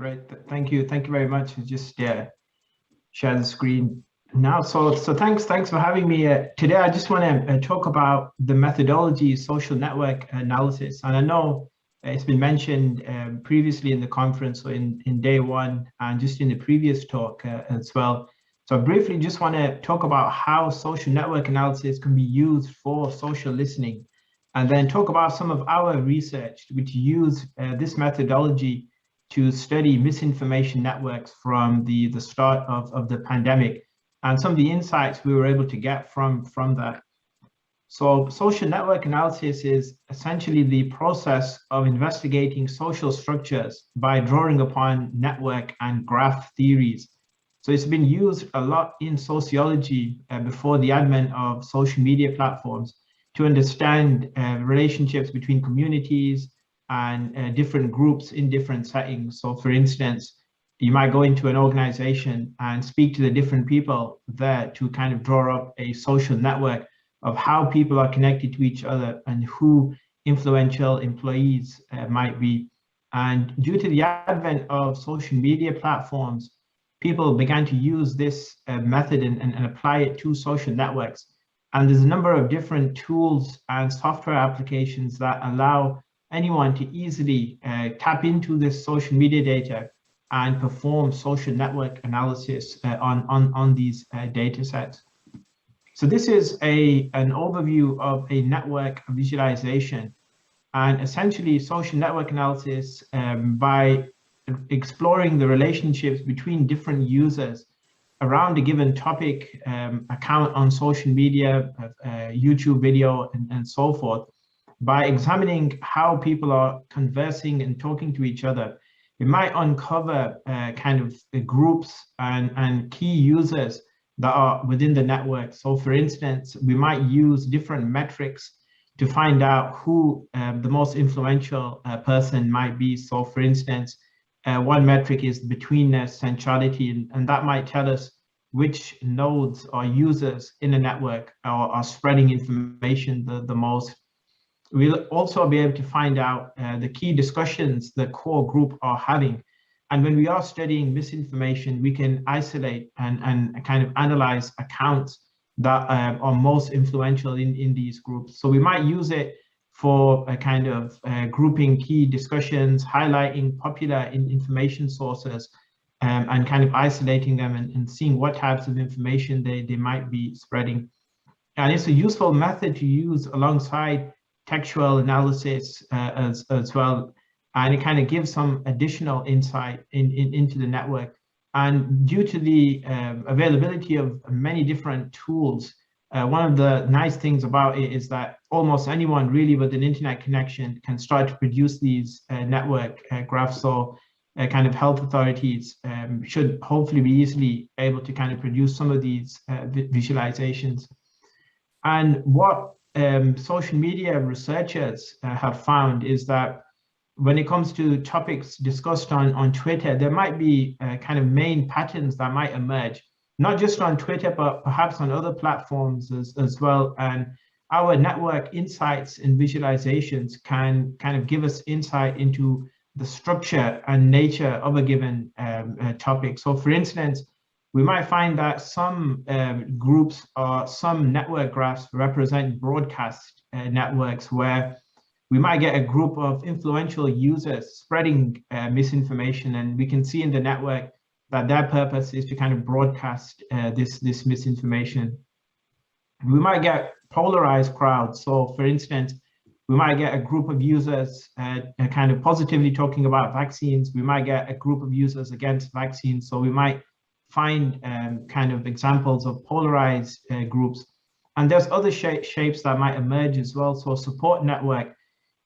Great. Thank you. Thank you very much. Just share the screen now. So thanks for having me today. I just want to talk about the methodology social network analysis. And I know it's been mentioned previously in the conference, or in day one, and just in the previous talk as well. So I briefly just want to talk about how social network analysis can be used for social listening, and then talk about some of our research which use this methodology to study misinformation networks from the start of the pandemic, and some of the insights we were able to get from that. So social network analysis is essentially the process of investigating social structures by drawing upon network and graph theories. So it's been used a lot in sociology before the advent of social media platforms to understand relationships between communities and different groups in different settings. So for instance, you might go into an organization and speak to the different people there to kind of draw up a social network of how people are connected to each other and who influential employees might be. And due to the advent of social media platforms, people began to use this method and apply it to social networks. And there's a number of different tools and software applications that allow anyone to easily tap into this social media data and perform social network analysis on these data sets. So this is an overview of a network visualization, and essentially social network analysis by exploring the relationships between different users around a given topic, account on social media, YouTube video, and so forth. By examining how people are conversing and talking to each other, it might uncover kind of the groups and key users that are within the network. So for instance, we might use different metrics to find out who the most influential person might be. So for instance, one metric is betweenness, centrality, and that might tell us which nodes or users in a network are spreading information the most. We'll also be able to find out the key discussions the core group are having. And when we are studying misinformation, we can isolate and kind of analyze accounts that are most influential in these groups. So we might use it for a kind of grouping key discussions, highlighting popular information sources, and kind of isolating them and seeing what types of information they might be spreading. And it's a useful method to use alongside textual analysis as well. And it kind of gives some additional insight into the network. And due to the availability of many different tools, one of the nice things about it is that almost anyone really with an internet connection can start to produce these network graphs. So kind of health authorities should hopefully be easily able to kind of produce some of these visualizations. And what social media researchers have found is that when it comes to topics discussed on Twitter, there might be kind of main patterns that might emerge, not just on Twitter, but perhaps on other platforms as well. And our network insights and visualizations can kind of give us insight into the structure and nature of a given topic. So for instance, we might find that some groups or some network graphs represent broadcast networks, where we might get a group of influential users spreading misinformation, and we can see in the network that their purpose is to kind of broadcast this misinformation. We might get polarized crowds. So for instance, we might get a group of users kind of positively talking about vaccines. We might get a group of users against vaccines. So we might find kind of examples of polarized groups. And there's other shapes that might emerge as well. So support network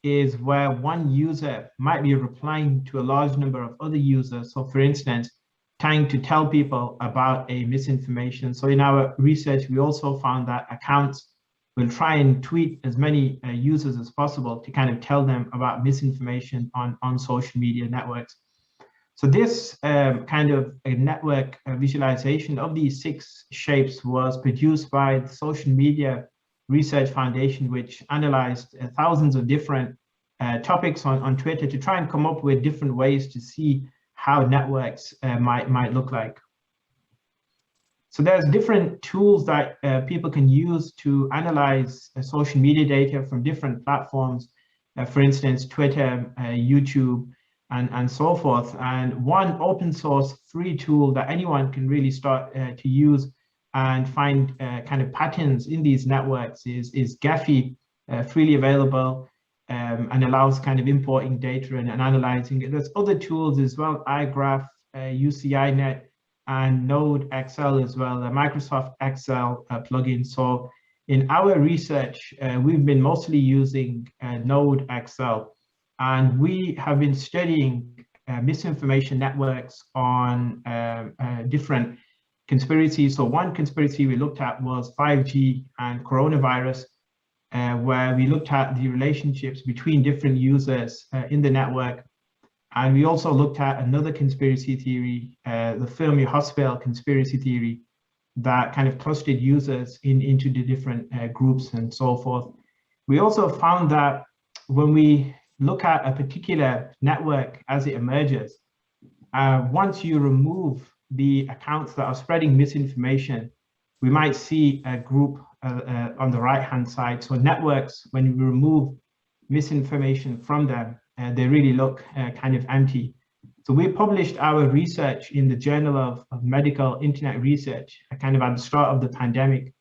is where one user might be replying to a large number of other users. So for instance, trying to tell people about a misinformation. So in our research, we also found that accounts will try and tweet as many users as possible to kind of tell them about misinformation on social media networks. So this kind of a network visualization of these 6 shapes was produced by the Social Media Research Foundation, which analyzed thousands of different topics on Twitter to try and come up with different ways to see how networks might look like. So there's different tools that people can use to analyze social media data from different platforms, for instance, Twitter, YouTube, and so forth. And one open source free tool that anyone can really start to use and find kind of patterns in these networks is Gephi, freely available, and allows kind of importing data and analyzing it. There's other tools as well, iGraph, UCINet, and Node Excel as well, a Microsoft Excel plugin. So in our research, we've been mostly using Node Excel, and we have been studying misinformation networks on different conspiracies. So one conspiracy we looked at was 5G and coronavirus, where we looked at the relationships between different users in the network. And we also looked at another conspiracy theory, the Fermi Hospital conspiracy theory, that kind of clustered users into the different groups and so forth. We also found that when we look at a particular network as it emerges, once you remove the accounts that are spreading misinformation, we might see a group on the right-hand side. So networks, when you remove misinformation from them, they really look kind of empty. So we published our research in the Journal of Medical Internet Research, kind of at the start of the pandemic.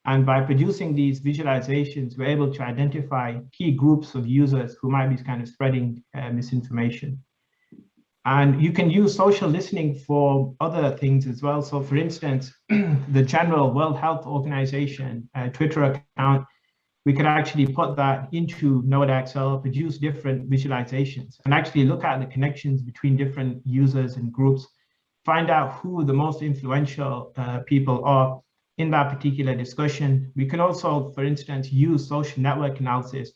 And by producing these visualizations, we're able to identify key groups of users who might be kind of spreading misinformation. And you can use social listening for other things as well. So for instance, the general World Health Organization Twitter account, we could actually put that into Node Excel, produce different visualizations, and actually look at the connections between different users and groups, find out who the most influential people are in that particular discussion. We could also, for instance, use social network analysis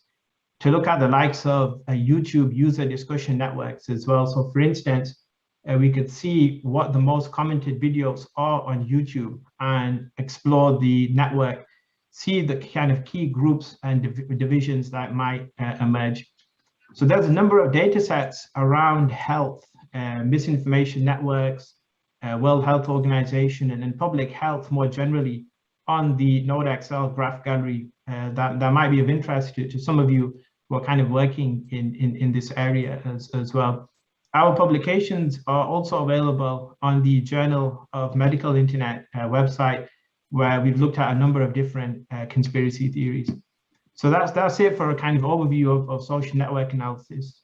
to look at the likes of YouTube user discussion networks as well. So for instance, we could see what the most commented videos are on YouTube and explore the network, see the kind of key groups and divisions that might emerge. So there's a number of data sets around health, misinformation networks, World Health Organization, and then public health more generally on the Node Excel graph gallery that might be of interest to some of you who are kind of working in this area as well. Our publications are also available on the Journal of Medical Internet website, where we've looked at a number of different conspiracy theories. So that's it for a kind of overview of social network analysis.